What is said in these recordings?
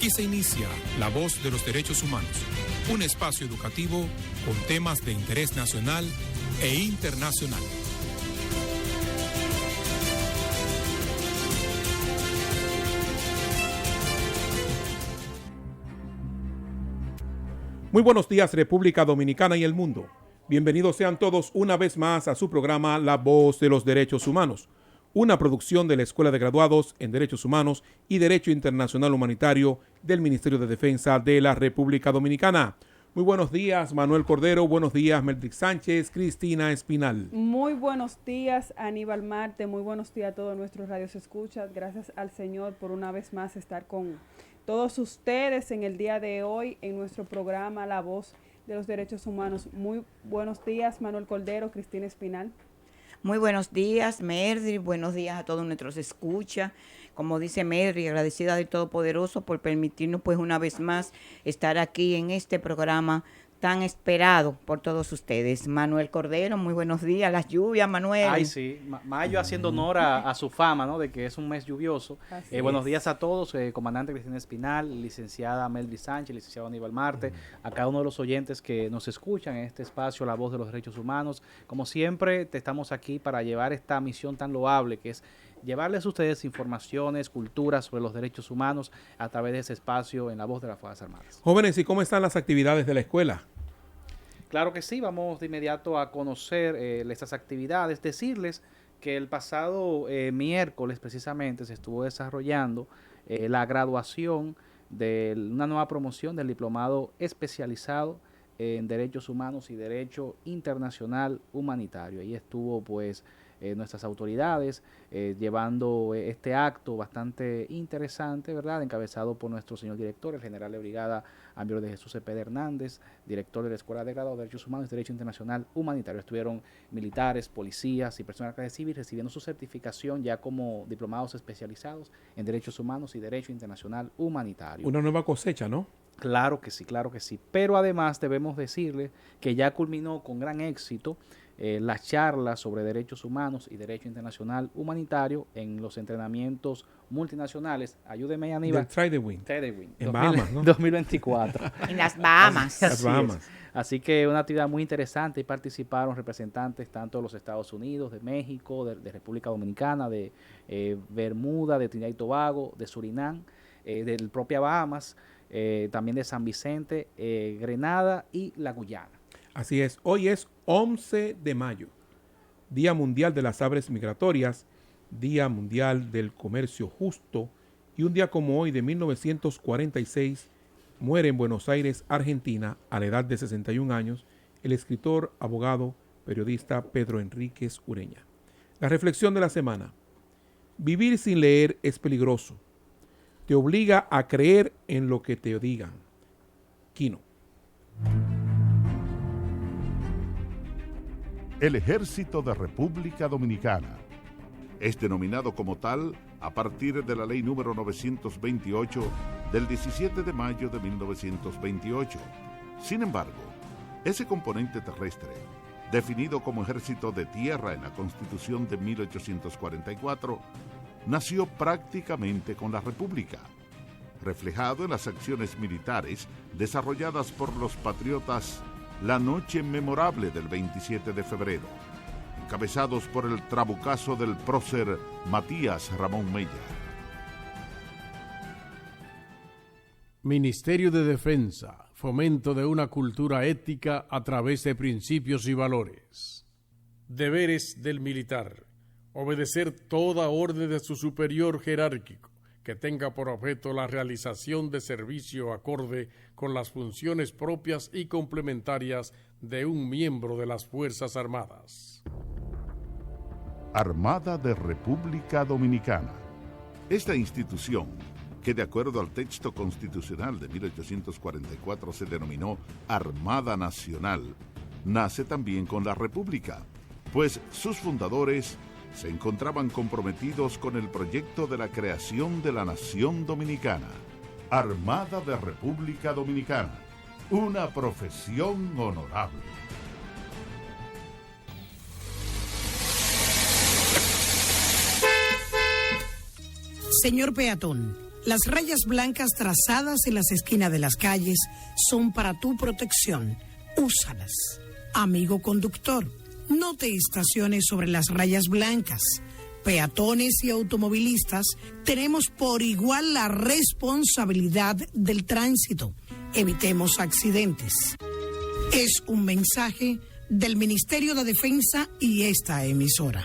Aquí se inicia La Voz de los Derechos Humanos, un espacio educativo con temas de interés nacional e internacional. Muy buenos días, República Dominicana y el mundo. Bienvenidos sean todos una vez más a su programa La Voz de los Derechos Humanos, una producción de la Escuela de Graduados en Derechos Humanos y Derecho Internacional Humanitario del Ministerio de Defensa de la República Dominicana. Muy buenos días, Manuel Cordero. Buenos días, Meldrick Sánchez, Cristina Espinal. Muy buenos días, Aníbal Marte. Muy buenos días a todos nuestros radios escuchas. Gracias al Señor por una vez más estar con todos ustedes en el día de hoy en nuestro programa La Voz de los Derechos Humanos. Muy buenos días, Manuel Cordero, Cristina Espinal. Muy buenos días, Meldrick. Buenos días a todos nuestros escuchas. Como dice Meldrick, agradecida del Todopoderoso por permitirnos pues una vez más estar aquí en este programa tan esperado por todos ustedes. Manuel Cordero, muy buenos días. Las lluvias, Manuel. Ay, sí. Mayo haciendo honor a su fama, ¿no? De que es un mes lluvioso. Buenos días a todos, comandante Cristina Espinal, licenciada Meldrick Sánchez, licenciado Aníbal Marte, a cada uno de los oyentes que nos escuchan en este espacio, La Voz de los Derechos Humanos. Como siempre, estamos aquí para llevar esta misión tan loable que es llevarles a ustedes informaciones, culturas sobre los derechos humanos a través de ese espacio en La Voz de las Fuerzas Armadas. Jóvenes, ¿y cómo están las actividades de la escuela? Claro que sí, vamos de inmediato a conocer estas actividades, decirles que el pasado miércoles precisamente se estuvo desarrollando la graduación de una nueva promoción del diplomado especializado en Derechos Humanos y Derecho Internacional Humanitario. Ahí estuvo pues nuestras autoridades llevando este acto bastante interesante, ¿verdad? Encabezado por nuestro señor director, el general de brigada Ambior de Jesús Cepeda Hernández, director de la Escuela de Graduados de Derechos Humanos y Derecho Internacional Humanitario. Estuvieron militares, policías y personal de la clase civil recibiendo su certificación ya como diplomados especializados en Derechos Humanos y Derecho Internacional Humanitario. Una nueva cosecha, ¿no? Claro que sí, claro que sí. Pero además debemos decirle que ya culminó con gran éxito las charlas sobre derechos humanos y derecho internacional humanitario en los entrenamientos multinacionales. Ayúdeme, Aníbal. Try the Win. En Bahamas, ¿no? 2024. En las Bahamas. Las Bahamas. Así que una actividad muy interesante y participaron representantes tanto de los Estados Unidos, de México, de República Dominicana, de Bermuda, de Trinidad y Tobago, de Surinam, del propia Bahamas, también de San Vicente, Grenada y la Guyana. Así es, hoy es 11 de mayo, Día Mundial de las Aves Migratorias, Día Mundial del Comercio Justo, y un día como hoy de 1946 muere en Buenos Aires, Argentina, a la edad de 61 años, el escritor, abogado, periodista Pedro Enríquez Ureña. La reflexión de la semana: vivir sin leer es peligroso, te obliga a creer en lo que te digan. Quino. El Ejército de República Dominicana es denominado como tal a partir de la Ley número 928 del 17 de mayo de 1928. Sin embargo, ese componente terrestre, definido como Ejército de Tierra en la Constitución de 1844, nació prácticamente con la República, reflejado en las acciones militares desarrolladas por los patriotas la noche memorable del 27 de febrero, encabezados por el trabucazo del prócer Matías Ramón Mella. Ministerio de Defensa, fomento de una cultura ética a través de principios y valores. Deberes del militar: obedecer toda orden de su superior jerárquico que tenga por objeto la realización de servicio acorde con las funciones propias y complementarias de un miembro de las Fuerzas Armadas. Armada de República Dominicana. Esta institución, que de acuerdo al texto constitucional de 1844 se denominó Armada Nacional, nace también con la República, pues sus fundadores se encontraban comprometidos con el proyecto de la creación de la Nación Dominicana. Armada de República Dominicana, una profesión honorable. Señor peatón, Las rayas blancas trazadas en las esquinas de las calles son para tu protección. Úsalas. Amigo conductor, no te estaciones sobre las rayas blancas. Peatones y automovilistas tenemos por igual la responsabilidad del tránsito. Evitemos accidentes. Es un mensaje del Ministerio de Defensa y esta emisora.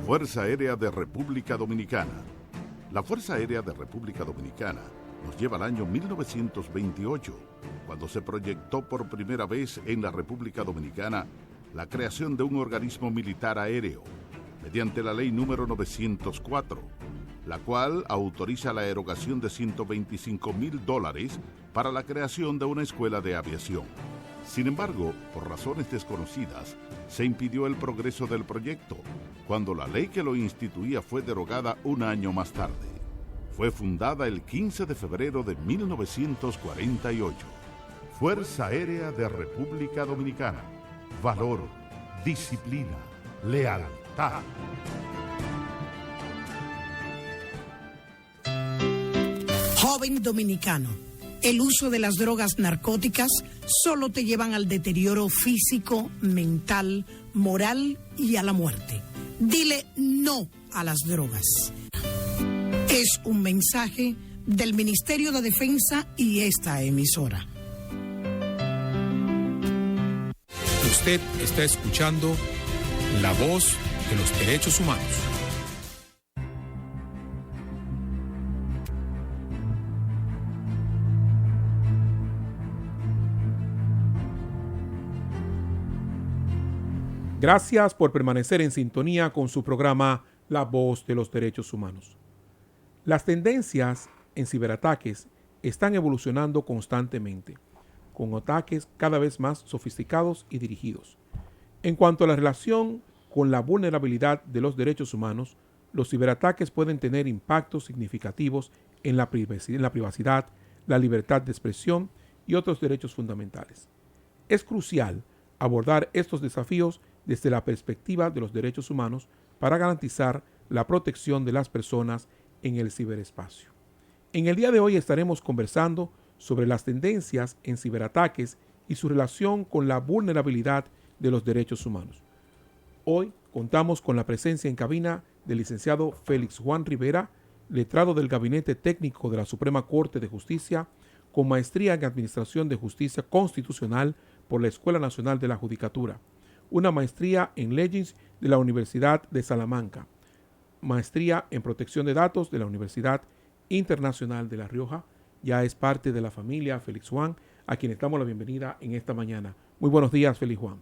Fuerza Aérea de República Dominicana. La Fuerza Aérea de República Dominicana nos lleva al año 1928, cuando se proyectó por primera vez en la República Dominicana la creación de un organismo militar aéreo, mediante la Ley número 904, la cual autoriza la erogación de $125,000 para la creación de una escuela de aviación. Sin embargo, por razones desconocidas, se impidió el progreso del proyecto, cuando la ley que lo instituía fue derogada un año más tarde. Fue fundada el 15 de febrero de 1948. Fuerza Aérea de República Dominicana. Valor, disciplina, lealtad. Joven dominicano, el uso de las drogas narcóticas solo te llevan al deterioro físico, mental, moral y a la muerte. Dile no a las drogas. Es un mensaje del Ministerio de Defensa y esta emisora. Usted está escuchando La Voz de los Derechos Humanos. Gracias por permanecer en sintonía con su programa La Voz de los Derechos Humanos. Las tendencias en ciberataques están evolucionando constantemente, con ataques cada vez más sofisticados y dirigidos. En cuanto a la relación con la vulnerabilidad de los derechos humanos, los ciberataques pueden tener impactos significativos en la privacidad, la libertad de expresión y otros derechos fundamentales. Es crucial abordar estos desafíos desde la perspectiva de los derechos humanos para garantizar la protección de las personas en el ciberespacio. En el día de hoy estaremos conversando sobre las tendencias en ciberataques y su relación con la vulnerabilidad de los derechos humanos. Hoy contamos con la presencia en cabina del licenciado Félix Juan Rivera, letrado del Gabinete Técnico de la Suprema Corte de Justicia, con maestría en Administración de Justicia Constitucional por la Escuela Nacional de la Judicatura, una maestría en leyes de la Universidad de Salamanca, maestría en protección de datos de la Universidad Internacional de La Rioja. Ya es parte de la familia Félix Juan, a quien damos la bienvenida en esta mañana. Muy buenos días, Félix Juan.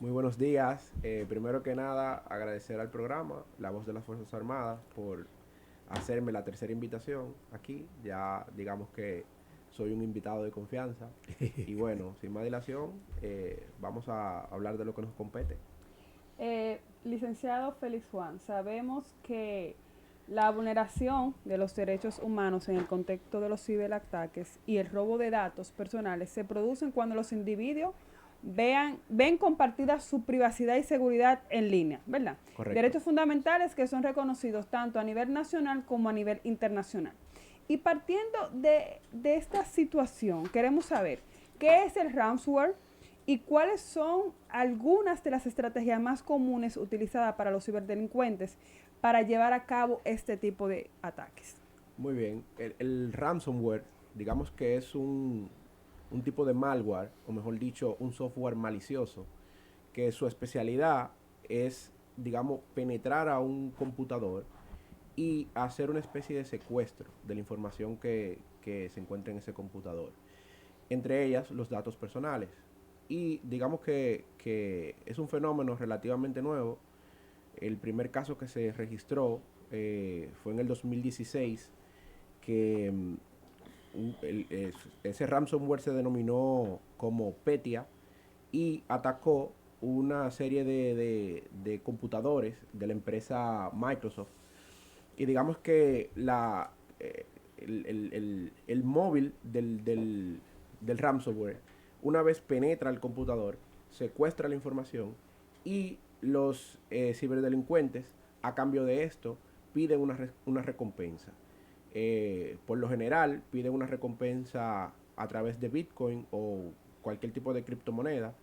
Muy buenos días. Primero que nada, agradecer al programa La Voz de las Fuerzas Armadas por hacerme la tercera invitación aquí. Ya digamos que soy un invitado de confianza. Y bueno, sin más dilación, vamos a hablar de lo que nos compete. Licenciado Félix Juan, sabemos que la vulneración de los derechos humanos en el contexto de los ciberataques y el robo de datos personales se producen cuando los individuos ven compartida su privacidad y seguridad en línea, ¿verdad? Correcto. Derechos fundamentales que son reconocidos tanto a nivel nacional como a nivel internacional. Y partiendo de esta situación, queremos saber qué es el ransomware y cuáles son algunas de las estrategias más comunes utilizadas para los ciberdelincuentes para llevar a cabo este tipo de ataques. Muy bien. El ransomware, digamos que es un tipo de malware, o mejor dicho, un software malicioso, que su especialidad es, digamos, penetrar a un computador y hacer una especie de secuestro de la información que se encuentra en ese computador. Entre ellas, los datos personales. Y digamos que es un fenómeno relativamente nuevo. El primer caso que se registró fue en el 2016, que ese ransomware se denominó como Petya y atacó una serie de computadores de la empresa Microsoft. Y digamos que el móvil del ransomware, una vez penetra el computador, secuestra la información y los ciberdelincuentes, a cambio de esto, piden una recompensa. Por lo general, piden una recompensa a través de Bitcoin o cualquier tipo de criptomoneda.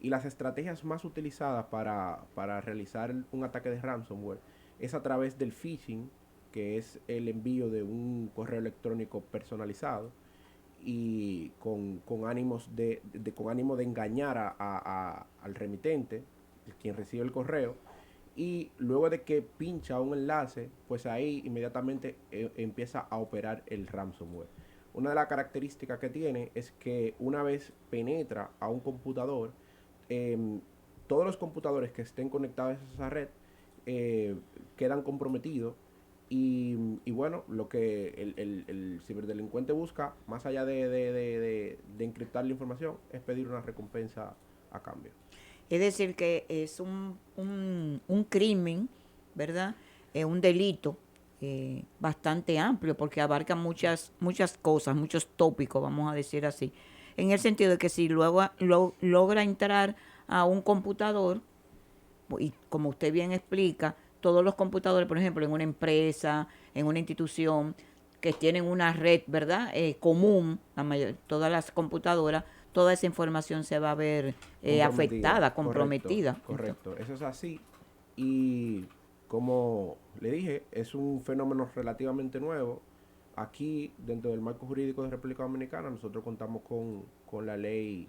Y las estrategias más utilizadas para realizar un ataque de ransomware es a través del phishing, que es el envío de un correo electrónico personalizado y con ánimos con ánimo de engañar al remitente, quien recibe el correo, y luego de que pincha un enlace, pues ahí inmediatamente empieza a operar el ransomware. Una de las características que tiene es que una vez penetra a un computador, todos los computadores que estén conectados a esa red quedan comprometidos y bueno, lo que el ciberdelincuente busca, más allá de encriptar la información, es pedir una recompensa a cambio. Es decir, que es un crimen, ¿verdad? Un delito bastante amplio porque abarca muchas cosas, muchos tópicos, vamos a decir así. En el sentido de que si luego logra entrar a un computador, y como usted bien explica, todos los computadores, por ejemplo, en una empresa, en una institución, que tienen una red, ¿verdad? Común, todas las computadoras, toda esa información se va a ver afectada, comprometida. Correcto, eso es así. Y como le dije, es un fenómeno relativamente nuevo. Aquí, dentro del marco jurídico de República Dominicana, nosotros contamos con la ley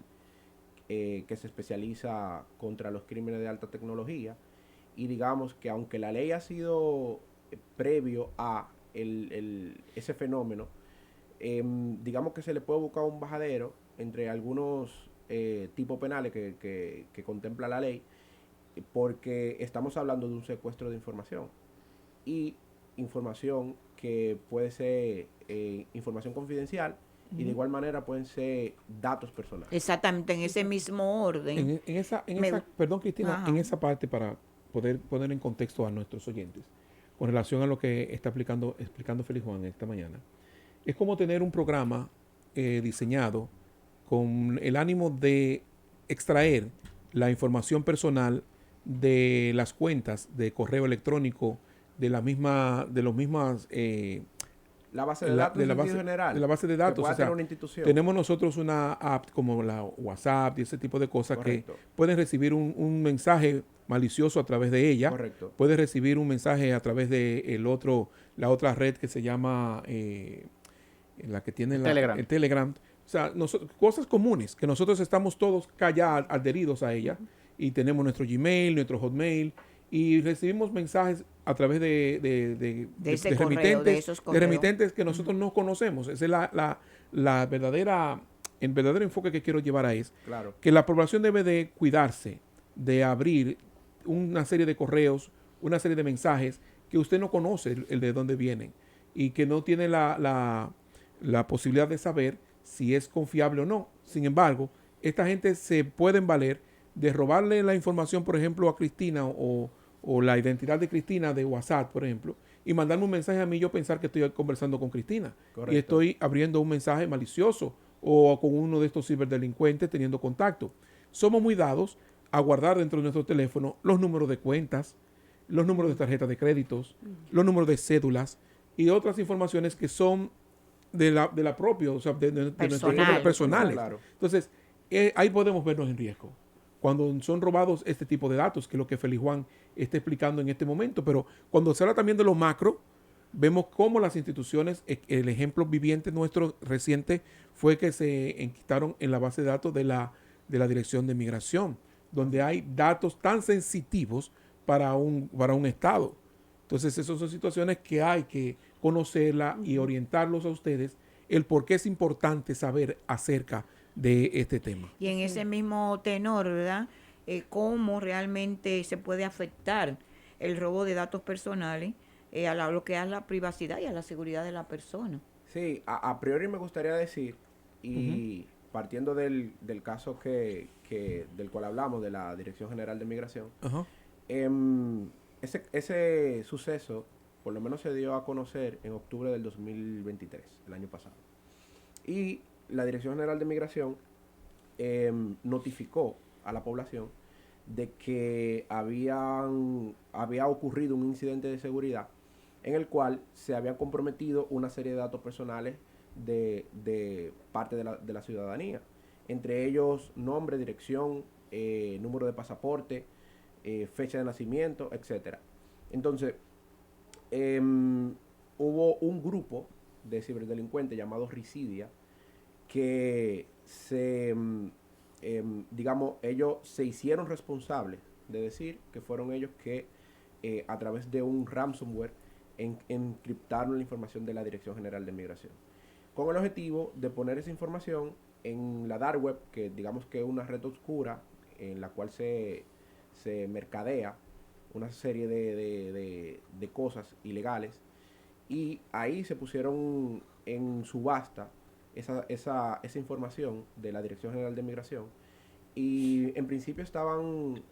que se especializa contra los crímenes de alta tecnología. Y digamos que aunque la ley ha sido previo a ese fenómeno, digamos que se le puede buscar un bajadero entre algunos tipos penales que contempla la ley, porque estamos hablando de un secuestro de información. Y información que puede ser información confidencial y de igual manera pueden ser datos personales. Exactamente, en ese mismo orden. Perdón, Cristina, Ajá. en esa parte, para poder poner en contexto a nuestros oyentes, con relación a lo que está explicando Félix Juan esta mañana, es como tener un programa diseñado con el ánimo de extraer la información personal de las cuentas de correo electrónico de los mismas la base de datos general de la base de datos, que pueda o sea, tener una institución. tenemos nosotros una app como la WhatsApp y ese tipo de cosas. Correcto. Que pueden recibir un mensaje malicioso a través de ella. Correcto. Puedes recibir un mensaje a través de la otra red que se llama la que tiene el Telegram. O sea, cosas comunes que nosotros estamos todos ya adheridos a ella y tenemos nuestro Gmail, nuestro Hotmail y recibimos mensajes a través de remitentes que nosotros no conocemos. Ese es el verdadero enfoque que quiero llevar a es que la población debe de cuidarse de abrir una serie de correos, una serie de mensajes que usted no conoce el de dónde vienen y que no tiene la posibilidad de saber si es confiable o no. Sin embargo, esta gente se pueden valer de robarle la información, por ejemplo, a Cristina o la identidad de Cristina de WhatsApp, por ejemplo, y mandarme un mensaje a mí, yo pensar que estoy conversando con Cristina. Correcto. Y estoy abriendo un mensaje malicioso o con uno de estos ciberdelincuentes teniendo contacto. Somos muy dados a guardar dentro de nuestro teléfono los números de cuentas, los números de tarjetas de créditos, los números de cédulas y otras informaciones que son de la propia, o sea, de nuestros personales. Claro. Entonces, ahí podemos vernos en riesgo cuando son robados este tipo de datos, que es lo que Félix Juan está explicando en este momento. Pero cuando se habla también de lo macro, vemos cómo las instituciones, el ejemplo viviente nuestro reciente fue que se enquistaron en la base de datos de la Dirección de Migración, donde hay datos tan sensitivos para un Estado. Entonces, esas son situaciones que hay que conocerla y orientarlos a ustedes el por qué es importante saber acerca de este tema. Y en ese mismo tenor, ¿verdad? Cómo realmente se puede afectar el robo de datos personales a lo que es la privacidad y a la seguridad de la persona. Sí, a priori me gustaría decir, y partiendo del caso del cual hablamos, de la Dirección General de Migración, ese suceso por lo menos se dio a conocer en octubre del 2023, el año pasado. Y la Dirección General de Migración notificó a la población de que había ocurrido un incidente de seguridad en el cual se habían comprometido una serie de datos personales de parte de la ciudadanía. Entre ellos nombre, dirección, número de pasaporte, fecha de nacimiento, etcétera. Entonces, hubo un grupo de ciberdelincuentes llamado Ricidia que digamos, ellos se hicieron responsables de decir que fueron ellos que a través de un ransomware encriptaron la información de la Dirección General de Migración, con el objetivo de poner esa información en la dark web, que digamos que es una red oscura en la cual se mercadea una serie de cosas ilegales, y ahí se pusieron en subasta esa información de la Dirección General de Migración, y en principio estaban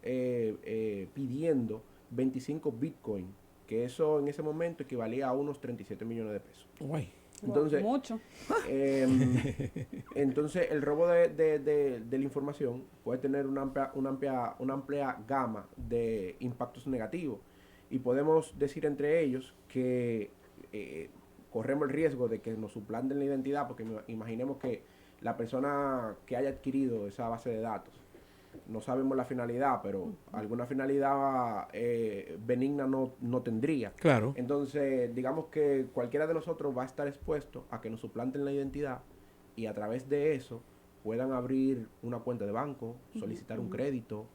pidiendo 25 Bitcoin, que eso en ese momento equivalía a unos 37 millones de pesos. Uy. Entonces, mucho. Entonces el robo de la información puede tener una amplia gama de impactos negativos, y podemos decir entre ellos que corremos el riesgo de que nos suplanten la identidad, porque imaginemos que la persona que haya adquirido esa base de datos, no sabemos la finalidad, pero alguna finalidad benigna no tendría. Claro. Entonces, digamos que cualquiera de nosotros va a estar expuesto a que nos suplanten la identidad, y a través de eso puedan abrir una cuenta de banco, solicitar un crédito,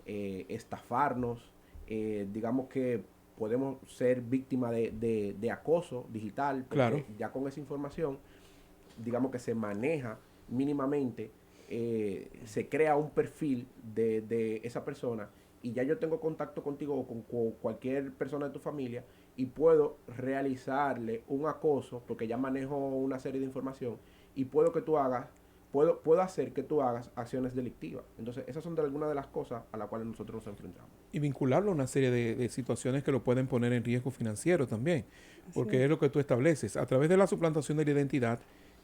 estafarnos. Digamos que podemos ser víctimas de acoso digital, porque claro, ya con esa información, digamos que se maneja mínimamente, se crea un perfil de esa persona, y ya yo tengo contacto contigo o con cualquier persona de tu familia, y puedo realizarle un acoso porque ya manejo una serie de información, y puedo hacer que tú hagas acciones delictivas. Entonces, esas son algunas de las cosas a las cuales nosotros nos enfrentamos. Y vincularlo a una serie de situaciones que lo pueden poner en riesgo financiero también, porque es lo que tú estableces. A través de la suplantación de la identidad,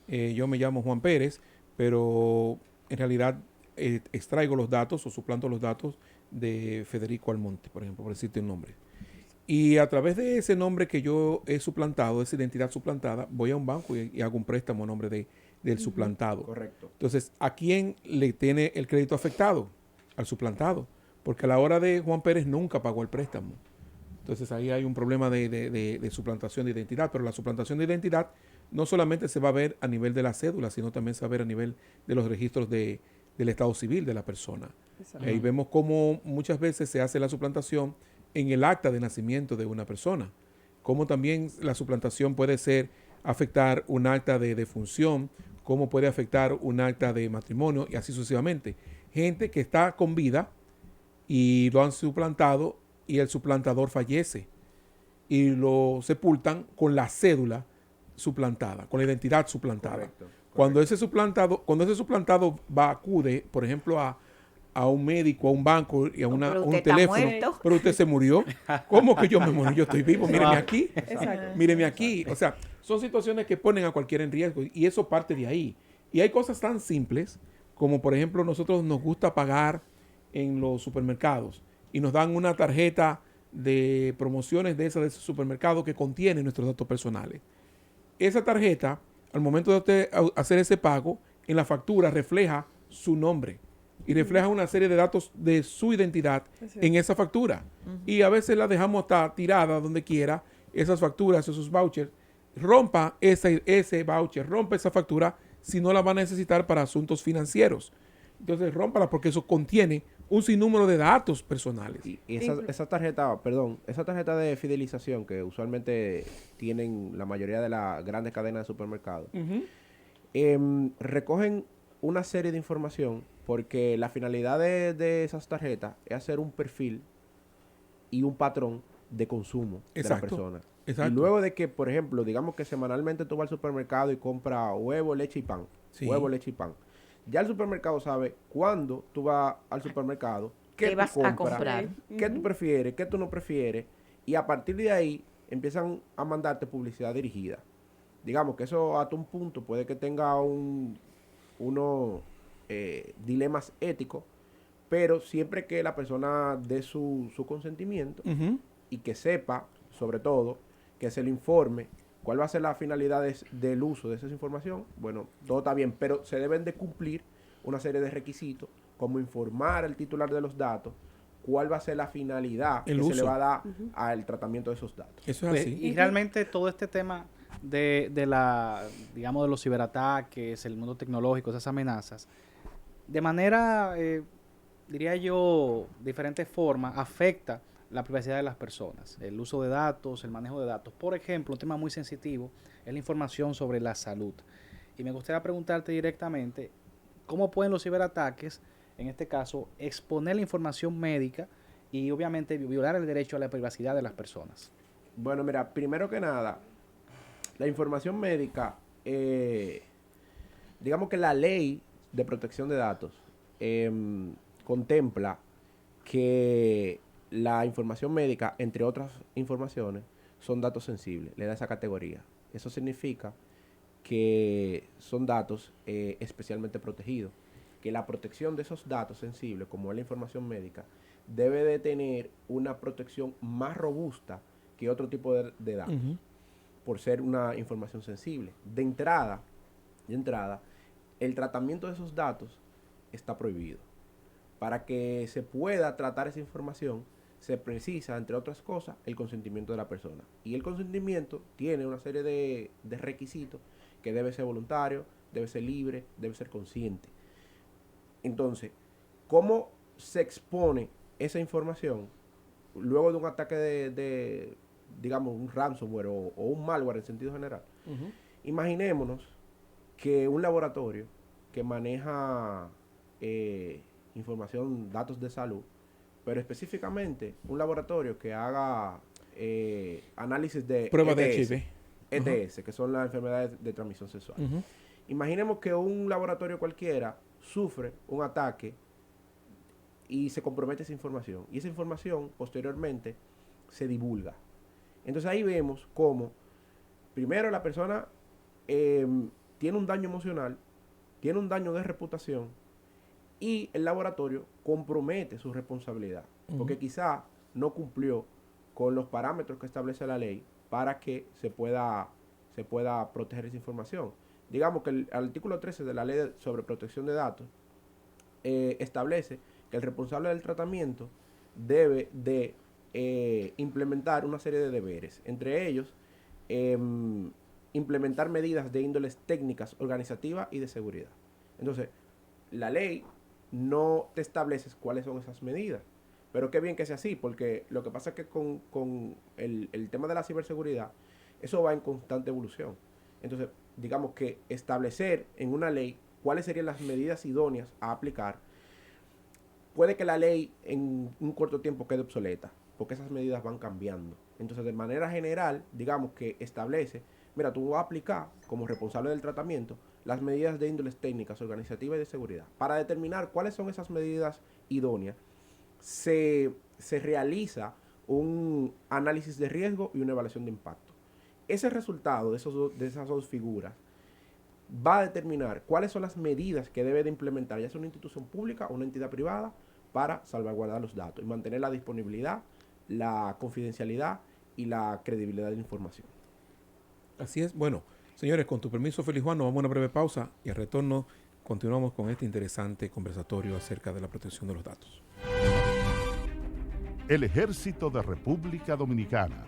yo me llamo Juan Pérez, pero en realidad extraigo los datos o suplanto los datos de Federico Almonte, por ejemplo, por decirte un nombre. Y a través de ese nombre que yo he suplantado, esa identidad suplantada, voy a un banco y hago un préstamo a nombre del suplantado. Correcto. Entonces, ¿a quién le tiene el crédito afectado? Al suplantado. Porque a la hora de Juan Pérez nunca pagó el préstamo. Entonces, ahí hay un problema de suplantación de identidad. Pero la suplantación de identidad no solamente se va a ver a nivel de la cédula, sino también se va a ver a nivel de los registros del estado civil de la persona. Y vemos cómo muchas veces se hace la suplantación en el acta de nacimiento de una persona. Cómo también la suplantación puede afectar un acta de defunción, cómo puede afectar un acta de matrimonio, y así sucesivamente. Gente que está con vida y lo han suplantado, y el suplantador fallece y lo sepultan con la cédula suplantada, con la identidad suplantada. Correcto. Cuando ese suplantado acude, por ejemplo, a un médico, a un banco y a un teléfono, pero usted se murió. ¿Cómo que yo me morí? Yo estoy vivo, míreme aquí. Exacto. Míreme aquí. O sea, son situaciones que ponen a cualquiera en riesgo, y eso parte de ahí. Y hay cosas tan simples como, por ejemplo, nosotros nos gusta pagar en los supermercados y nos dan una tarjeta de promociones de ese supermercado que contiene nuestros datos personales. Esa tarjeta, al momento de usted hacer ese pago, en la factura refleja su nombre y refleja una serie de datos de su identidad en esa factura. Y a veces la dejamos hasta tirada donde quiera, esas facturas, esos vouchers. Rompa ese voucher, rompa esa factura si no la va a necesitar para asuntos financieros. Entonces, rómpala, porque eso contiene un sinnúmero de datos personales. Y esa tarjeta de fidelización que usualmente tienen la mayoría de las grandes cadenas de supermercados, recogen una serie de información, porque la finalidad de esas tarjetas es hacer un perfil y un patrón de consumo de la persona. Exacto. Y luego de que, por ejemplo, digamos que semanalmente tú vas al supermercado y compras huevo, leche y pan. Sí. Huevo, leche y pan. Ya el supermercado sabe cuándo tú vas al supermercado, ¿Qué tú vas a comprar? qué tú prefieres, qué tú no prefieres, y a partir de ahí empiezan a mandarte publicidad dirigida. Digamos que eso hasta un punto puede que tenga unos dilemas éticos, pero siempre que la persona dé su consentimiento y que sepa, sobre todo, que se le informe cuál va a ser la finalidad del uso de esa información. Bueno, todo está bien, pero se deben de cumplir una serie de requisitos, como informar al titular de los datos cuál va a ser la finalidad El que se le uso. va a dar al tratamiento de esos datos. Eso es Pues, así. y realmente todo este tema de la, digamos, de los ciberataques, el mundo tecnológico, esas amenazas, de manera, diría yo, diferentes formas, afecta la privacidad de las personas, el uso de datos, el manejo de datos. Por ejemplo, un tema muy sensitivo es la información sobre la salud. Y me gustaría preguntarte directamente, ¿cómo pueden los ciberataques, en este caso, exponer la información médica y obviamente violar el derecho a la privacidad de las personas? Bueno, mira, primero que nada, la información médica, digamos que la ley de protección de datos contempla que la información médica, entre otras informaciones, son datos sensibles, le da esa categoría. Eso significa que son datos especialmente protegidos, que la protección de esos datos sensibles, como es la información médica, debe de tener una protección más robusta que otro tipo de datos, por ser una información sensible. De entrada, el tratamiento de esos datos está prohibido. Para que se pueda tratar esa información, se precisa, entre otras cosas, el consentimiento de la persona. Y el consentimiento tiene una serie de requisitos que debe ser voluntario, debe ser libre, debe ser consciente. Entonces, ¿cómo se expone esa información luego de un ataque de digamos, un ransomware o un malware en sentido general? Imaginémonos que un laboratorio que maneja información, datos de salud, pero específicamente un laboratorio que haga análisis de Pruebas de ETS, HIV. ETS, que son las enfermedades de transmisión sexual. Imaginemos que un laboratorio cualquiera sufre un ataque y se compromete esa información. Y esa información posteriormente se divulga. Entonces ahí vemos cómo, primero, la persona tiene un daño emocional, tiene un daño de reputación, y el laboratorio compromete su responsabilidad, porque quizá no cumplió con los parámetros que establece la ley para que se pueda proteger esa información. Digamos que el artículo 13 de la ley sobre protección de datos establece que el responsable del tratamiento debe de implementar una serie de deberes, entre ellos implementar medidas de índoles técnicas, organizativas y de seguridad. Entonces, la ley no te establece cuáles son esas medidas, pero qué bien que sea así, porque lo que pasa es que con el tema de la ciberseguridad, eso va en constante evolución. Entonces, digamos que establecer en una ley cuáles serían las medidas idóneas a aplicar, puede que la ley en un corto tiempo quede obsoleta, porque esas medidas van cambiando. Entonces, de manera general, digamos que establece, mira, tú vas a aplicar como responsable del tratamiento las medidas de índoles técnicas, organizativas y de seguridad. Para determinar cuáles son esas medidas idóneas, se realiza un análisis de riesgo y una evaluación de impacto. Ese resultado de esas dos figuras va a determinar cuáles son las medidas que debe de implementar, ya sea una institución pública o una entidad privada, para salvaguardar los datos y mantener la disponibilidad, la confidencialidad y la credibilidad de la información. Así es. Bueno, señores, con tu permiso, Félix Juan, nos vamos a una breve pausa y al retorno continuamos con este interesante conversatorio acerca de la protección de los datos. El Ejército de República Dominicana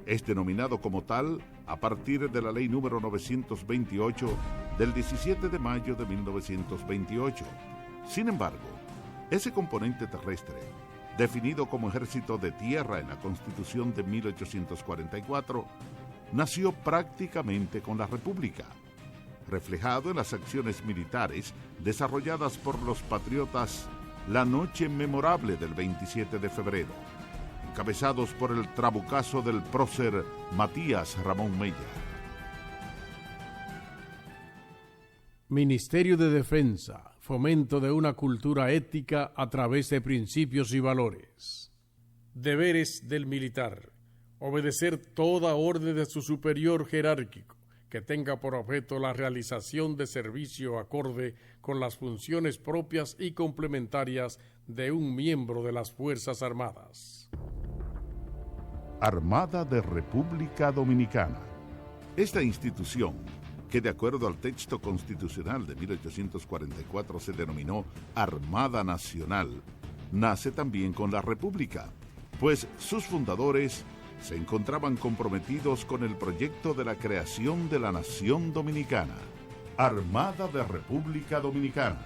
es denominado como tal a partir de la Ley número 928 del 17 de mayo de 1928. Sin embargo, ese componente terrestre, definido como Ejército de Tierra en la Constitución de 1844, nació prácticamente con la República, reflejado en las acciones militares desarrolladas por los patriotas la noche memorable del 27 de febrero, encabezados por el trabucazo del prócer Matías Ramón Mella. Ministerio de Defensa, fomento de una cultura ética a través de principios y valores. Deberes del militar: obedecer toda orden de su superior jerárquico que tenga por objeto la realización de servicio acorde con las funciones propias y complementarias de un miembro de las Fuerzas Armadas. Armada de República Dominicana. Esta institución, que de acuerdo al texto constitucional de 1844 se denominó Armada Nacional, nace también con la República, pues sus fundadores se encontraban comprometidos con el proyecto de la creación de la Nación Dominicana. Armada de República Dominicana,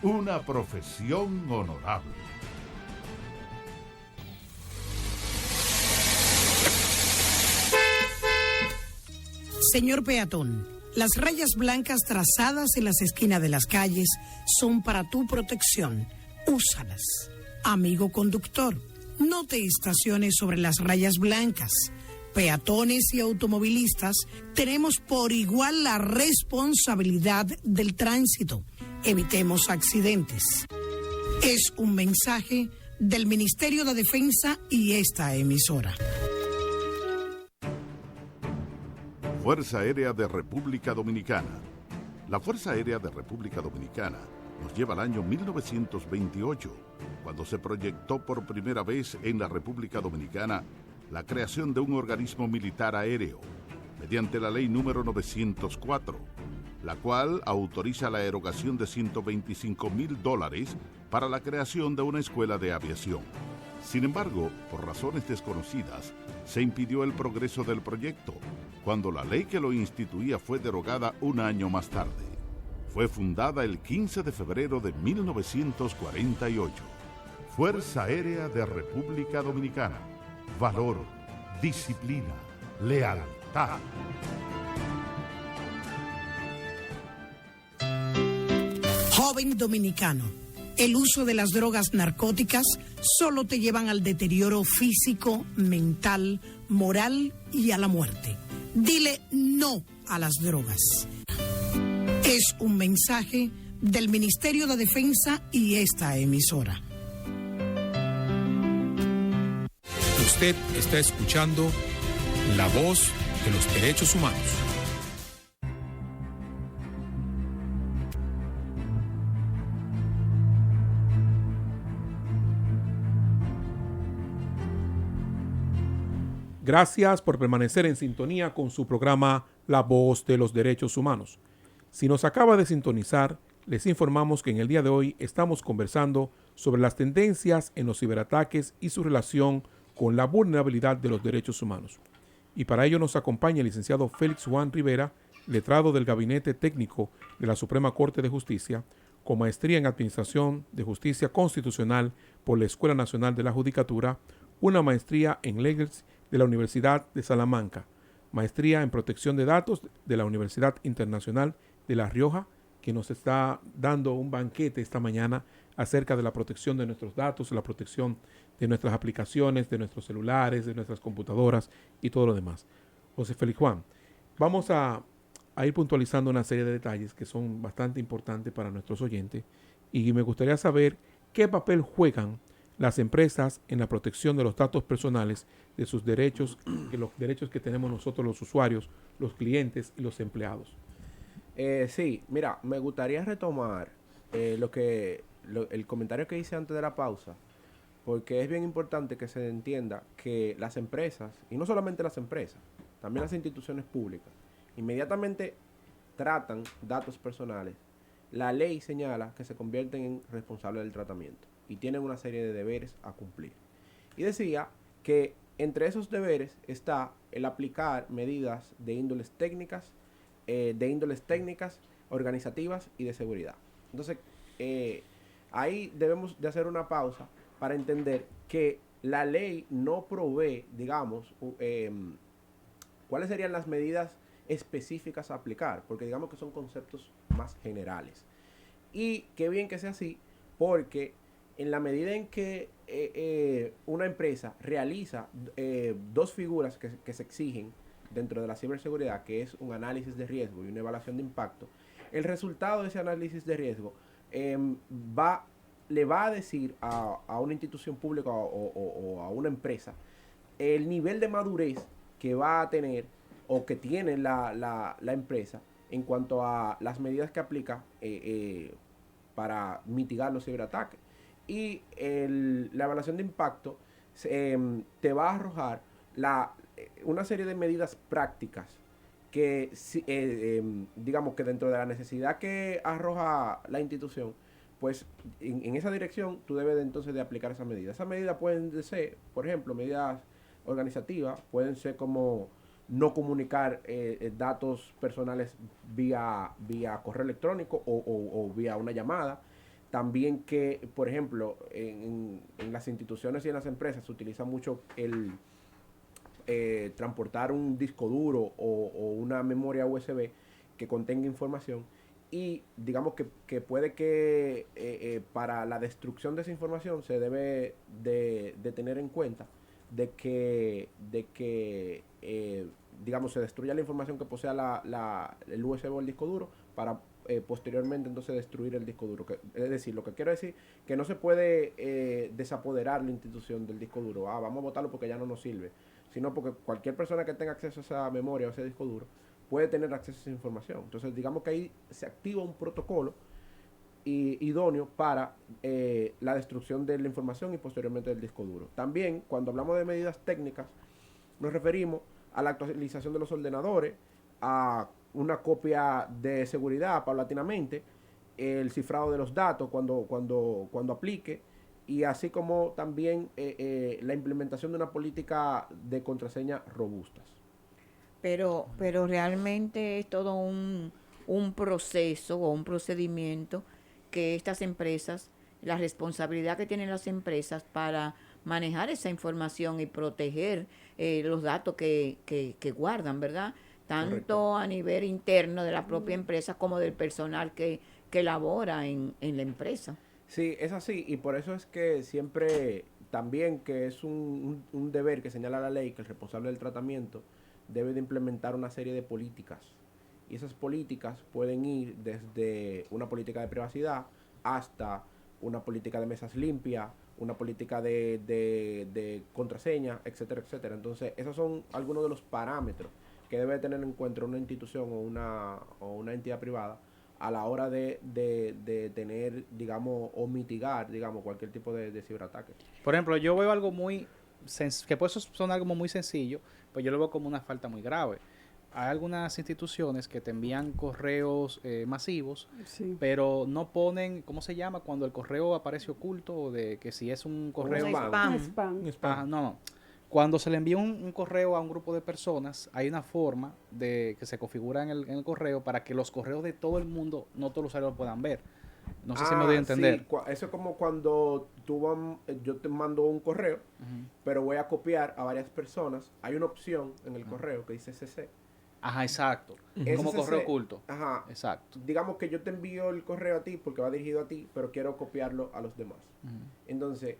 una profesión honorable. Señor peatón, las rayas blancas trazadas en las esquinas de las calles son para tu protección. Úsalas. Amigo conductor, no te estaciones sobre las rayas blancas. Peatones y automovilistas tenemos por igual la responsabilidad del tránsito. Evitemos accidentes. Es un mensaje del Ministerio de Defensa y esta emisora. Fuerza Aérea de República Dominicana. La Fuerza Aérea de República Dominicana nos lleva al año 1928, cuando se proyectó por primera vez en la República Dominicana la creación de un organismo militar aéreo, mediante la Ley número 904, la cual autoriza la erogación de $125,000 para la creación de una escuela de aviación. Sin embargo, por razones desconocidas, se impidió el progreso del proyecto, cuando la ley que lo instituía fue derogada un año más tarde. Fue fundada el 15 de febrero de 1948. Fuerza Aérea de República Dominicana. Valor, disciplina, lealtad. Joven dominicano, el uso de las drogas narcóticas solo te llevan al deterioro físico, mental, moral y a la muerte. Dile no a las drogas. Es un mensaje del Ministerio de Defensa y esta emisora. Usted está escuchando La Voz de los Derechos Humanos. Gracias por permanecer en sintonía con su programa La Voz de los Derechos Humanos. Si nos acaba de sintonizar, les informamos que en el día de hoy estamos conversando sobre las tendencias en los ciberataques y su relación con la vulnerabilidad de los derechos humanos. Y para ello nos acompaña el licenciado Félix Juan Rivera, letrado del Gabinete Técnico de la Suprema Corte de Justicia, con maestría en Administración de Justicia Constitucional por la Escuela Nacional de la Judicatura, una maestría en Leyes de la Universidad de Salamanca, maestría en Protección de Datos de la Universidad Internacional de La Rioja, que nos está dando un banquete esta mañana acerca de la protección de nuestros datos, la protección de nuestras aplicaciones, de nuestros celulares, de nuestras computadoras y todo lo demás. José Félix Juan, vamos a ir puntualizando una serie de detalles que son bastante importantes para nuestros oyentes y me gustaría saber qué papel juegan las empresas en la protección de los datos personales, de sus derechos, los derechos que tenemos nosotros los usuarios, los clientes y los empleados. Sí, mira, me gustaría retomar el comentario que hice antes de la pausa, porque es bien importante que se entienda que las empresas, y no solamente las empresas, también las instituciones públicas, inmediatamente tratan datos personales. La ley señala que se convierten en responsables del tratamiento y tienen una serie de deberes a cumplir. Y decía que entre esos deberes está el aplicar medidas de índoles técnicas, organizativas y de seguridad. Entonces, ahí debemos de hacer una pausa para entender que la ley no provee, digamos, cuáles serían las medidas específicas a aplicar, porque digamos que son conceptos más generales. Y qué bien que sea así, porque en la medida en que una empresa realiza dos figuras que se exigen dentro de la ciberseguridad, que es un análisis de riesgo y una evaluación de impacto, el resultado de ese análisis de riesgo le va a decir a una institución pública o a una empresa el nivel de madurez que va a tener o que tiene la empresa en cuanto a las medidas que aplica para mitigar los ciberataques. Y la evaluación de impacto te va a arrojar una serie de medidas prácticas que, digamos que dentro de la necesidad que arroja la institución, pues en esa dirección tú debes entonces de aplicar esas medidas. Esas medidas pueden ser, por ejemplo, medidas organizativas, pueden ser como no comunicar datos personales vía correo electrónico o vía una llamada. También que, por ejemplo, en las instituciones y en las empresas se utiliza mucho el transportar un disco duro o una memoria USB que contenga información, y digamos que puede que para la destrucción de esa información se debe de tener en cuenta de que digamos, se destruya la información que posea el USB o el disco duro para posteriormente entonces destruir el disco duro. Es decir, lo que quiero decir, que no se puede desapoderar la institución del disco duro. Vamos a botarlo porque ya no nos sirve. Sino porque cualquier persona que tenga acceso a esa memoria o a ese disco duro puede tener acceso a esa información. Entonces, digamos que ahí se activa un protocolo idóneo para la destrucción de la información y posteriormente del disco duro. También, cuando hablamos de medidas técnicas, nos referimos a la actualización de los ordenadores, a una copia de seguridad paulatinamente, el cifrado de los datos cuando aplique, y así como también la implementación de una política de contraseña robustas. Pero realmente es todo un proceso o un procedimiento que estas empresas, la responsabilidad que tienen las empresas para manejar esa información y proteger los datos que guardan, ¿verdad? Tanto Correcto. a nivel interno de la propia empresa como del personal que labora en la empresa. Sí, es así, y por eso es que siempre también que es un deber que señala la ley, que el responsable del tratamiento debe de implementar una serie de políticas, y esas políticas pueden ir desde una política de privacidad hasta una política de mesas limpias, una política de contraseña, etcétera, etcétera. Entonces, esos son algunos de los parámetros que debe tener en cuenta una institución o una entidad privada a la hora de tener, digamos, o mitigar, digamos, cualquier tipo de ciberataque. Por ejemplo, yo veo algo que puede sonar como muy sencillo, pero yo lo veo como una falta muy grave. Hay algunas instituciones que te envían correos masivos, Sí. pero no ponen, ¿cómo se llama? Cuando el correo aparece oculto, o de que si es un correo... Un spam. spam. Un spam. Un spam. Ajá, no. Cuando se le envía un correo a un grupo de personas, hay una forma de que se configura en el correo para que los correos de todo el mundo, no todos los usuarios lo puedan ver. No sé si me doy a entender. Sí, eso es como cuando yo te mando un correo, Ujú. pero voy a copiar a varias personas. Hay una opción en el correo que dice CC. Ajá, exacto. Ese Como CC, correo oculto. Ajá. Exacto. Digamos que yo te envío el correo a ti porque va dirigido a ti, pero quiero copiarlo a los demás. Ujú. Entonces,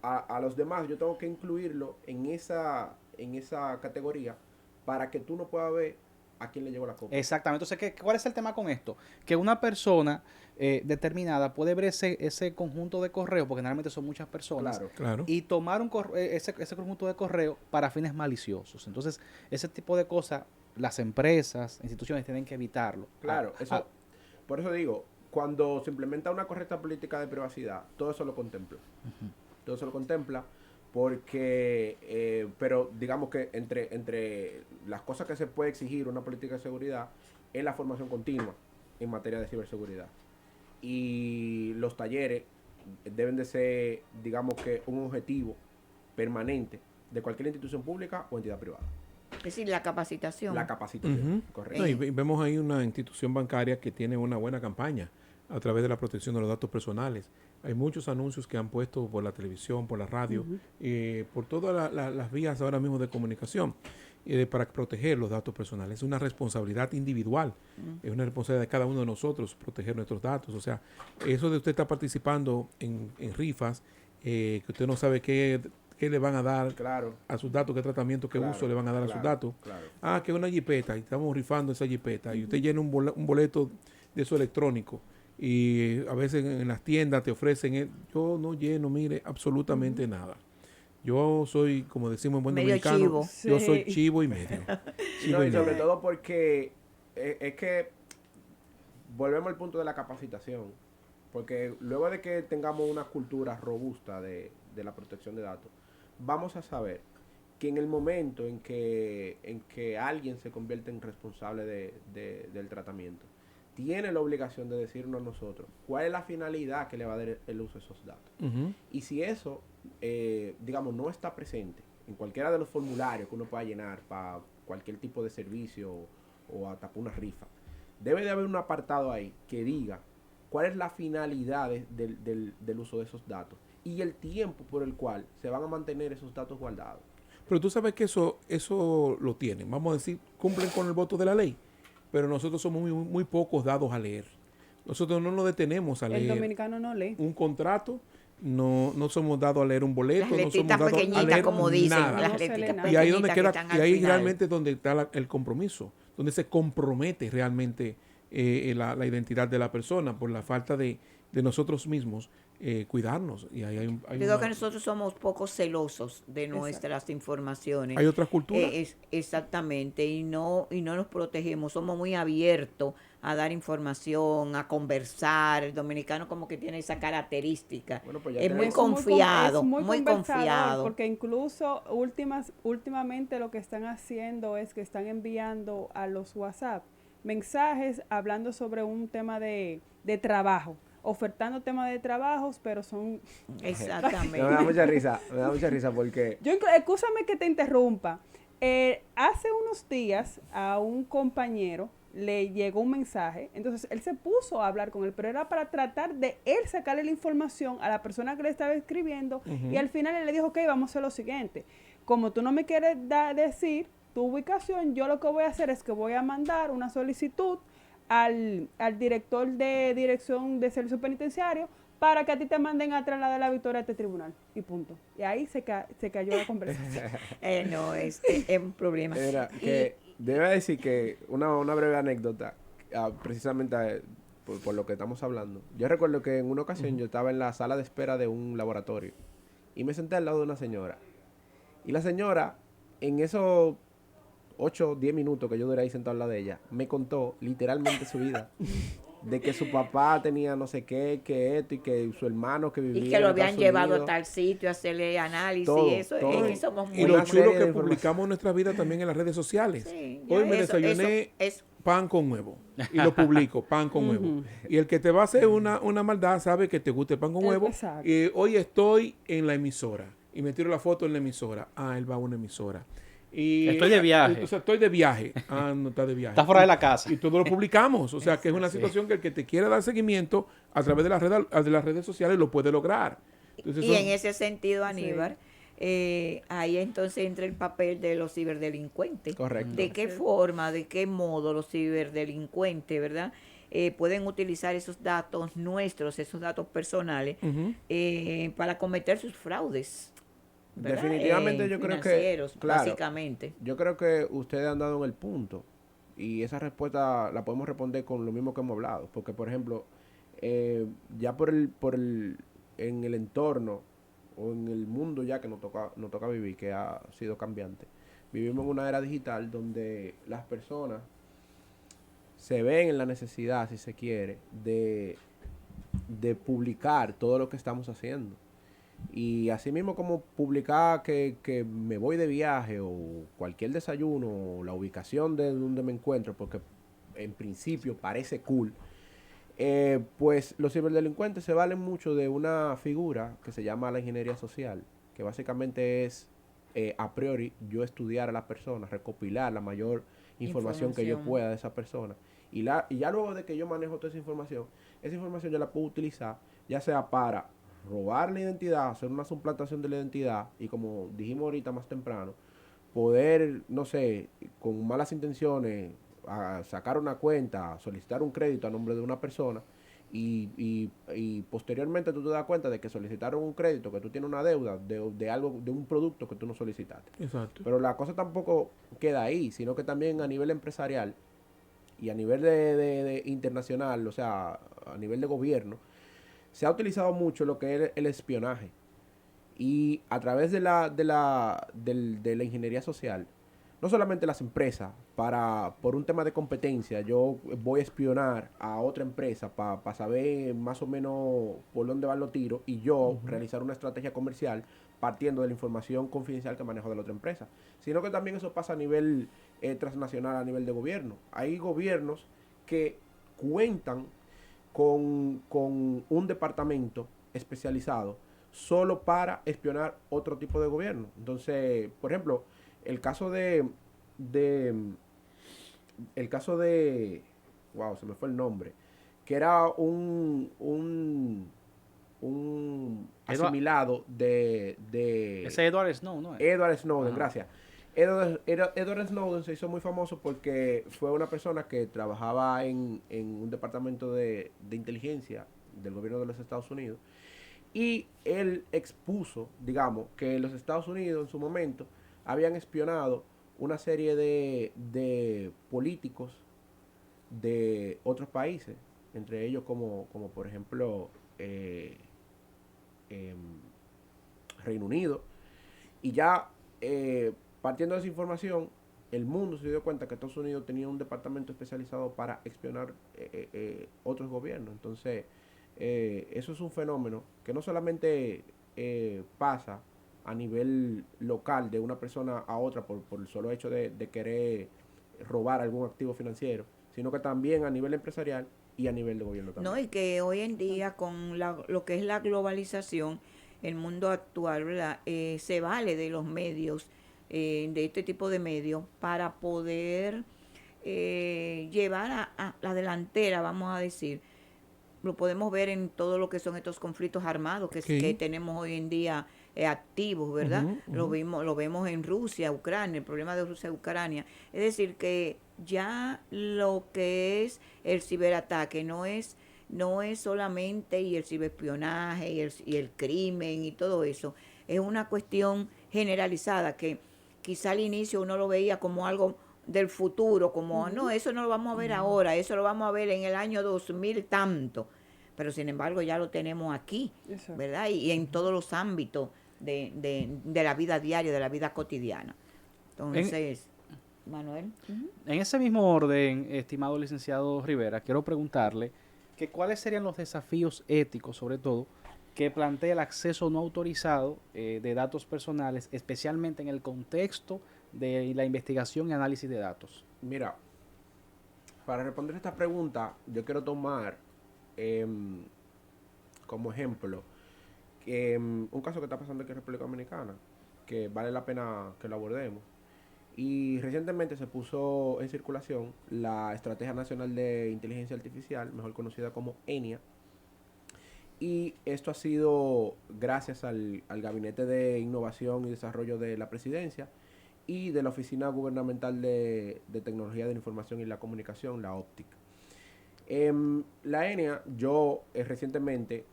a los demás yo tengo que incluirlo en esa categoría para que tú no puedas ver a quién le llegó la copia. Exactamente. Entonces, ¿cuál es el tema con esto? Que una persona determinada puede ver ese conjunto de correos, porque generalmente son muchas personas, Claro. Claro. y tomar ese conjunto de correo para fines maliciosos. Entonces, ese tipo de cosas, las empresas, instituciones tienen que evitarlo. Claro, por eso digo, cuando se implementa una correcta política de privacidad, todo eso lo contempla. Todo eso lo contempla porque, pero digamos que entre las cosas que se puede exigir una política de seguridad es la formación continua en materia de ciberseguridad. Y los talleres deben de ser, digamos que, un objetivo permanente de cualquier institución pública o entidad privada. Es decir, la capacitación. La capacitación, Ujú. correcto. No, y vemos ahí una institución bancaria que tiene una buena campaña a través de la protección de los datos personales. Hay muchos anuncios que han puesto por la televisión, por la radio, por todas las vías ahora mismo de comunicación para proteger los datos personales. Es una responsabilidad individual, es una responsabilidad de cada uno de nosotros proteger nuestros datos. O sea, eso de usted estar participando en rifas, que usted no sabe qué le van a dar Claro. a sus datos, qué tratamiento, qué Claro, uso le van a dar a sus claro, datos. claro. Que una jipeta, y estamos rifando esa jipeta, y usted llena un boleto de eso electrónico, y a veces en las tiendas te ofrecen, yo no lleno, mire, absolutamente nada. Yo soy, como decimos en buen Medio dominicano, chivo. yo Sí. soy chivo y medio. Chivo No, y y sobre medio. todo porque es que volvemos al punto de la capacitación. Porque luego de que tengamos una cultura robusta de la protección de datos, vamos a saber que en el momento en que alguien se convierte en responsable del tratamiento, tiene la obligación de decirnos a nosotros cuál es la finalidad que le va a dar el uso de esos datos. Y si eso, digamos, no está presente en cualquiera de los formularios que uno pueda llenar para cualquier tipo de servicio o hasta para una rifa, debe de haber un apartado ahí que diga cuál es la finalidad del uso de esos datos y el tiempo por el cual se van a mantener esos datos guardados. Pero tú sabes que eso lo tienen. Vamos a decir, cumplen con el voto de la ley. Pero nosotros somos muy pocos dados a leer. Nosotros no nos detenemos a leer. El dominicano no lee. Un contrato, no somos dados a leer un boleto, Las no somos letritas dados a pequeñitas, leer como dicen, nada. las No se letritas lee nada. Y ahí donde pequeñitas queda, que están y al ahí final. realmente es donde está el compromiso, donde se compromete realmente la identidad de la persona por la falta de nosotros mismos cuidarnos. Y ahí Digo que nosotros somos poco celosos de nuestras informaciones. hay otras culturas. Exactamente, y no nos protegemos, somos muy abiertos a dar información, a conversar. El dominicano como que tiene esa característica. Bueno, pues ya Es tenemos- muy confiado, muy conversador, confiado. porque incluso últimamente lo que están haciendo es que están enviando a los WhatsApp mensajes hablando sobre un tema de trabajo, ofertando temas de trabajos, pero son... Exactamente. Me da mucha risa porque Escúchame que te interrumpa. Hace unos días a un compañero le llegó un mensaje, entonces él se puso a hablar con él, pero era para tratar de él sacarle la información a la persona que le estaba escribiendo, y al final él le dijo, ok, vamos a hacer lo siguiente, como tú no me quieres decir tu ubicación, yo lo que voy a hacer es que voy a mandar una solicitud al director de dirección de servicio penitenciario para que a ti te manden a trasladar la victoria a este tribunal, y punto. Y ahí se cayó la conversación. No, es un problema. era que debe decir que una breve anécdota, precisamente por lo que estamos hablando. Yo recuerdo que en una ocasión yo estaba en la sala de espera de un laboratorio y me senté al lado de una señora. Y la señora, en esos 8 o 10 minutos que yo duré ahí sentado al lado de ella, me contó literalmente su vida. De que su papá tenía no sé qué, que esto, y que su hermano que vivía Y que lo en habían Estados llevado a Unidos. tal sitio a hacerle análisis Todo, y eso. todo. Es que somos Y muy... lo una chulo serie de que publicamos información. en nuestra vida también en las redes sociales. Sí, Hoy ya me eso desayuné es pan con huevo y lo publico, pan con huevo. Y el que te va a hacer una maldad sabe que te gusta el pan con huevo. Exacto. Y hoy estoy en la emisora y me tiro la foto en la emisora. Ah, él va a una emisora. Y, Estoy de viaje. O sea, estoy de viaje. Ah, no está de viaje. Está fuera de la casa. Y todo lo publicamos. O sea, que es una situación que el que te quiera dar seguimiento a través de las redes sociales lo puede lograr. Entonces, Y son- en ese sentido, Aníbal, ahí entonces entra el papel de los ciberdelincuentes. Correcto. ¿De qué forma, de qué modo los ciberdelincuentes, verdad? Pueden utilizar esos datos nuestros, esos datos personales, Ujú. para cometer sus fraudes. ¿verdad? Definitivamente yo creo que, Financieros, claro, básicamente. yo creo que ustedes han dado en el punto y esa respuesta la podemos responder con lo mismo que hemos hablado, porque por ejemplo, ya en el entorno o en el mundo ya que nos toca vivir, que ha sido cambiante, vivimos en una era digital donde las personas se ven en la necesidad, si se quiere, de publicar todo lo que estamos haciendo. Y así mismo como publicar que me voy de viaje o cualquier desayuno o la ubicación de donde me encuentro, porque en principio parece cool, pues los ciberdelincuentes se valen mucho de una figura que se llama la ingeniería social, que básicamente es a priori yo estudiar a las personas, recopilar la mayor información que yo pueda de esa persona. Y ya luego de que yo manejo toda esa información yo la puedo utilizar ya sea para robar la identidad, hacer una suplantación de la identidad y como dijimos ahorita más temprano, poder, no sé, con malas intenciones, sacar una cuenta, solicitar un crédito a nombre de una persona y posteriormente tú te das cuenta de que solicitaron un crédito, que tú tienes una deuda de algo, de un producto que tú no solicitaste. Exacto. Pero la cosa tampoco queda ahí, sino que también a nivel empresarial y a nivel de internacional, o sea, a nivel de gobierno, se ha utilizado mucho lo que es el espionaje. Y a través de la ingeniería social, no solamente las empresas, por un tema de competencia, yo voy a espionar a otra empresa para saber más o menos por dónde van los tiros y yo realizar una estrategia comercial partiendo de la información confidencial que manejo de la otra empresa, sino que también eso pasa a nivel transnacional, a nivel de gobierno. Hay gobiernos que cuentan con un departamento especializado solo para espionar otro tipo de gobierno. Entonces, por ejemplo, el caso de wow, se me fue el nombre, que era un asimilado de Ese Edward Snowden, ¿no? Edward Snowden, Ajá. gracias. Edward Snowden se hizo muy famoso porque fue una persona que trabajaba en un departamento de inteligencia del gobierno de los Estados Unidos, y él expuso, digamos, que los Estados Unidos en su momento habían espionado una serie de políticos de otros países, entre ellos como por ejemplo Reino Unido, y ya partiendo de esa información, el mundo se dio cuenta que Estados Unidos tenía un departamento especializado para espionar otros gobiernos. Entonces, eso es un fenómeno que no solamente pasa a nivel local de una persona a otra por el solo hecho de querer robar algún activo financiero, sino que también a nivel empresarial y a nivel de gobierno también. No, y que hoy en día con lo que es la globalización, el mundo actual, ¿verdad? Se vale de los medios, de este tipo de medios, para poder llevar a la delantera, vamos a decir. Lo podemos ver en todo lo que son estos conflictos armados que tenemos hoy en día activos, ¿verdad? Lo vemos en Rusia, Ucrania, el problema de Rusia, Ucrania. Es decir, que ya lo que es el ciberataque no es solamente y el ciberespionaje y el crimen y todo eso. Es una cuestión generalizada que quizá al inicio uno lo veía como algo del futuro, como no, eso no lo vamos a ver ahora, eso lo vamos a ver en el año 2000 tanto, pero sin embargo ya lo tenemos aquí, ¿verdad? Y en todos los ámbitos de la vida diaria, de la vida cotidiana. Entonces, Manuel. En ese mismo orden, estimado licenciado Rivera, quiero preguntarle que cuáles serían los desafíos éticos, sobre todo, que plantea el acceso no autorizado de datos personales, especialmente en el contexto de la investigación y análisis de datos. Mira, para responder esta pregunta, yo quiero tomar como ejemplo un caso que está pasando aquí en República Dominicana, que vale la pena que lo abordemos. Y recientemente se puso en circulación la Estrategia Nacional de Inteligencia Artificial, mejor conocida como ENIA. Y esto ha sido gracias al Gabinete de Innovación y Desarrollo de la Presidencia y de la Oficina Gubernamental de Tecnología de la Información y la Comunicación, la OPTIC. La ENIA, yo recientemente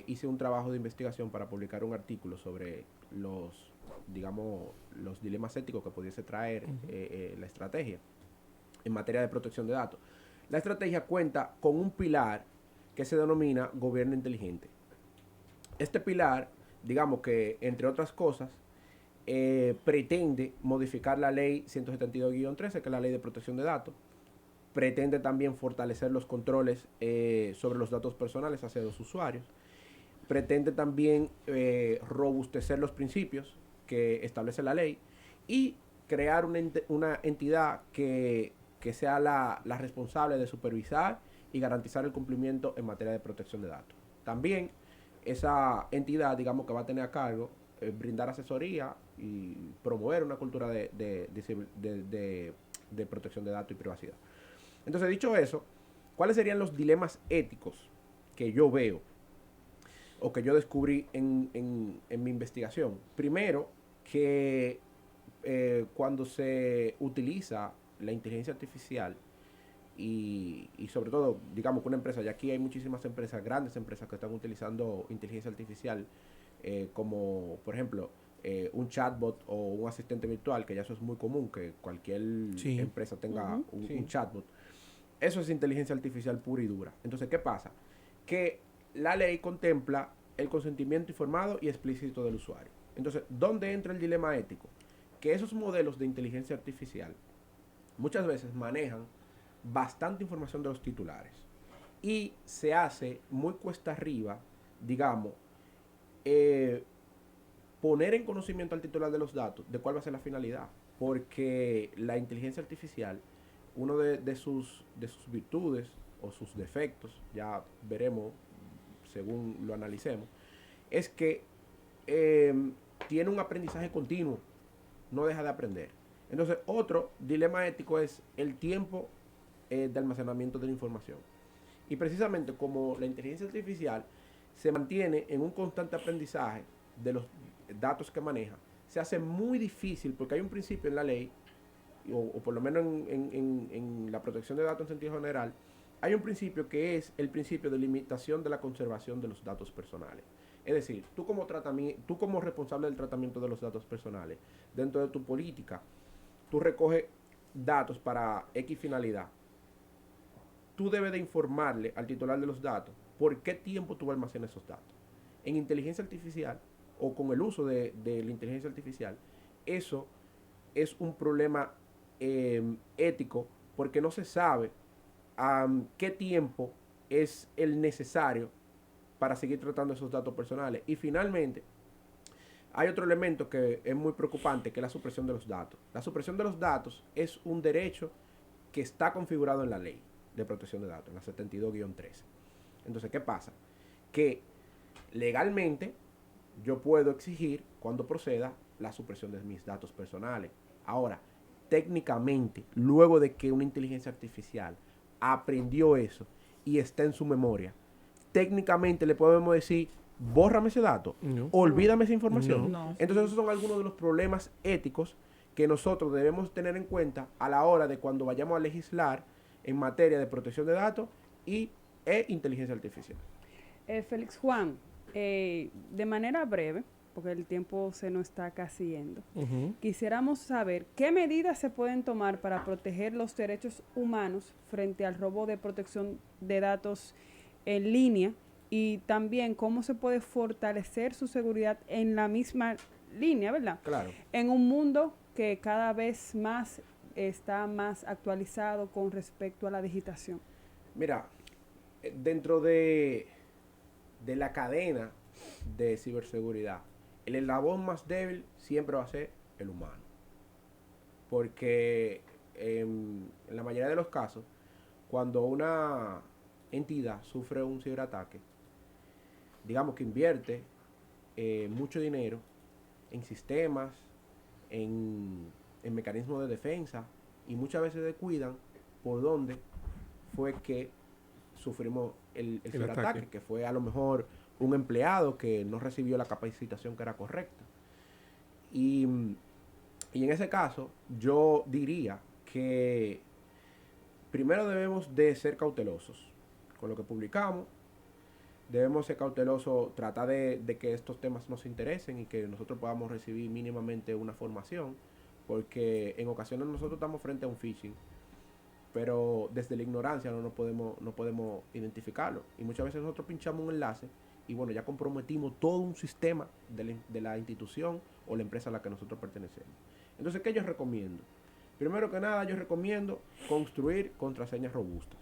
hice un trabajo de investigación para publicar un artículo sobre los dilemas éticos que pudiese traer la estrategia en materia de protección de datos. La estrategia cuenta con un pilar que se denomina gobierno inteligente. Este pilar, digamos que, entre otras cosas, pretende modificar la ley 172-13, que es la ley de protección de datos. Pretende también fortalecer los controles sobre los datos personales hacia los usuarios. Pretende también robustecer los principios que establece la ley y crear una entidad que sea la responsable de supervisar y garantizar el cumplimiento en materia de protección de datos. También esa entidad, digamos, que va a tener a cargo brindar asesoría y promover una cultura de protección de datos y privacidad. Entonces, dicho eso, ¿cuáles serían los dilemas éticos que yo veo o que yo descubrí en mi investigación? Primero, que cuando se utiliza la inteligencia artificial y sobre todo, digamos que una empresa, y aquí hay muchísimas empresas, grandes empresas que están utilizando inteligencia artificial como, por ejemplo, un chatbot o un asistente virtual, que ya eso es muy común, que cualquier empresa tenga un chatbot. Eso es inteligencia artificial pura y dura. Entonces, ¿qué pasa? Que la ley contempla el consentimiento informado y explícito del usuario. Entonces, ¿dónde entra el dilema ético? que esos modelos de inteligencia artificial muchas veces manejan bastante información de los titulares y se hace muy cuesta arriba, digamos, poner en conocimiento al titular de los datos de cuál va a ser la finalidad, porque la inteligencia artificial, uno de sus virtudes o sus defectos, ya veremos según lo analicemos, es que tiene un aprendizaje continuo, no deja de aprender. Entonces, otro dilema ético es el tiempo de almacenamiento de la información. Y precisamente como la inteligencia artificial se mantiene en un constante aprendizaje de los datos que maneja, se hace muy difícil, porque hay un principio en la ley, o por lo menos en la protección de datos en sentido general, hay un principio que es el principio de limitación de la conservación de los datos personales. Es decir, tú como responsable del tratamiento de los datos personales, dentro de tu política, tú recoges datos para X finalidad. Tú debes de informarle al titular de los datos por qué tiempo tú almacenas esos datos. En inteligencia artificial, o con el uso de la inteligencia artificial, eso es un problema ético, porque no se sabe qué tiempo es el necesario para seguir tratando esos datos personales. Y finalmente, hay otro elemento que es muy preocupante, que es la supresión de los datos. La supresión de los datos es un derecho que está configurado en la ley de protección de datos, en la 72-13. Entonces, ¿qué pasa? Que legalmente yo puedo exigir, cuando proceda, la supresión de mis datos personales. Ahora, técnicamente, luego de que una inteligencia artificial aprendió eso y está en su memoria, técnicamente le podemos decir, bórrame ese dato, olvídame esa información. Entonces esos son algunos de los problemas éticos que nosotros debemos tener en cuenta a la hora de cuando vayamos a legislar en materia de protección de datos e inteligencia artificial. Félix Juan, de manera breve, porque el tiempo se nos está casi yendo, quisiéramos saber qué medidas se pueden tomar para proteger los derechos humanos frente al robo de protección de datos en línea, y también cómo se puede fortalecer su seguridad en la misma línea, ¿verdad? Claro. En un mundo que cada vez más está más actualizado con respecto a la digitación. Mira, dentro de la cadena de ciberseguridad, el eslabón más débil siempre va a ser el humano. Porque en la mayoría de los casos, cuando una entidad sufre un ciberataque, digamos que invierte mucho dinero en sistemas, en mecanismos de defensa, y muchas veces descuidan por dónde fue que sufrimos el ciberataque, que fue a lo mejor un empleado que no recibió la capacitación que era correcta. Y en ese caso, yo diría que primero debemos de ser cautelosos con lo que publicamos. Debemos ser cautelosos, tratar de que estos temas nos interesen y que nosotros podamos recibir mínimamente una formación, porque en ocasiones nosotros estamos frente a un phishing, pero desde la ignorancia no podemos identificarlo. Y muchas veces nosotros pinchamos un enlace y bueno, ya comprometimos todo un sistema de la institución o la empresa a la que nosotros pertenecemos. Entonces, ¿qué yo recomiendo? Primero que nada, yo recomiendo construir contraseñas robustas.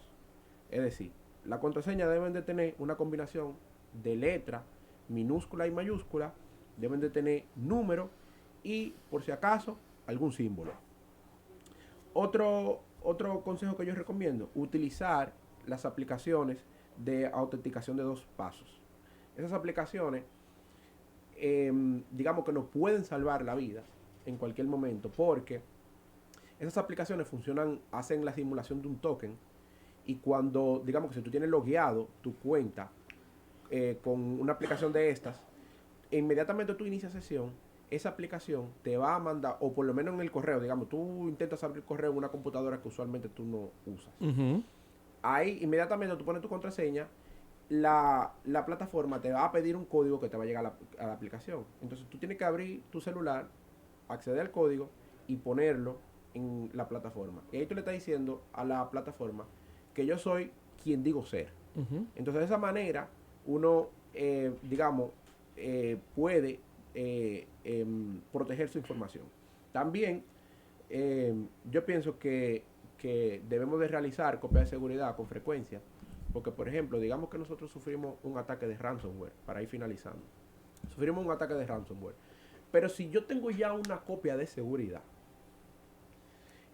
Es decir, la contraseña deben de tener una combinación de letra, minúscula y mayúscula, deben de tener número y, por si acaso, algún símbolo. Otro consejo que yo recomiendo, utilizar las aplicaciones de autenticación de 2 pasos. Esas aplicaciones, digamos que nos pueden salvar la vida en cualquier momento, porque esas aplicaciones hacen la simulación de un token, y cuando, digamos que si tú tienes logueado tu cuenta con una aplicación de estas, inmediatamente tú inicias sesión, esa aplicación te va a mandar, o por lo menos en el correo, digamos, tú intentas abrir correo en una computadora que usualmente tú no usas. Ahí inmediatamente tú pones tu contraseña, la plataforma te va a pedir un código que te va a llegar a la aplicación. Entonces tú tienes que abrir tu celular, acceder al código y ponerlo en la plataforma. Y ahí tú le estás diciendo a la plataforma que yo soy quien digo ser. Entonces de esa manera uno, digamos, puede proteger su información. También yo pienso que debemos de realizar copias de seguridad con frecuencia, porque por ejemplo, digamos que nosotros sufrimos un ataque de ransomware, para ir finalizando. Sufrimos un ataque de ransomware. Pero si yo tengo ya una copia de seguridad,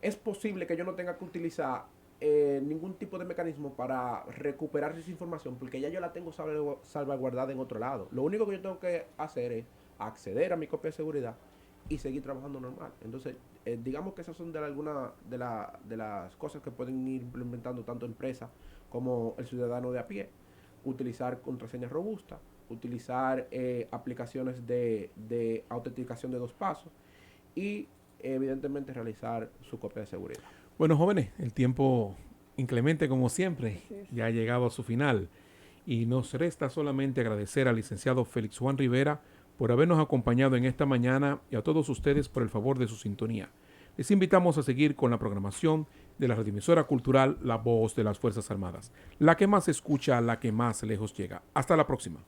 es posible que yo no tenga que utilizar ningún tipo de mecanismo para recuperar esa información, porque ya yo la tengo salvaguardada en otro lado. Lo único que yo tengo que hacer es acceder a mi copia de seguridad y seguir trabajando normal. Entonces, digamos que esas son algunas de las cosas que pueden ir implementando tanto empresas como el ciudadano de a pie. Utilizar contraseñas robustas, utilizar aplicaciones de autenticación de 2 pasos y evidentemente realizar su copia de seguridad. Bueno, jóvenes, el tiempo inclemente como siempre ya ha llegado a su final y nos resta solamente agradecer al licenciado Félix Juan Rivera por habernos acompañado en esta mañana y a todos ustedes por el favor de su sintonía. Les invitamos a seguir con la programación de la radioemisora cultural La Voz de las Fuerzas Armadas, la que más escucha, la que más lejos llega. Hasta la próxima.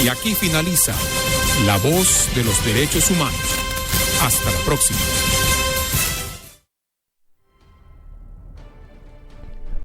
Y aquí finaliza La Voz de los Derechos Humanos. Hasta la próxima.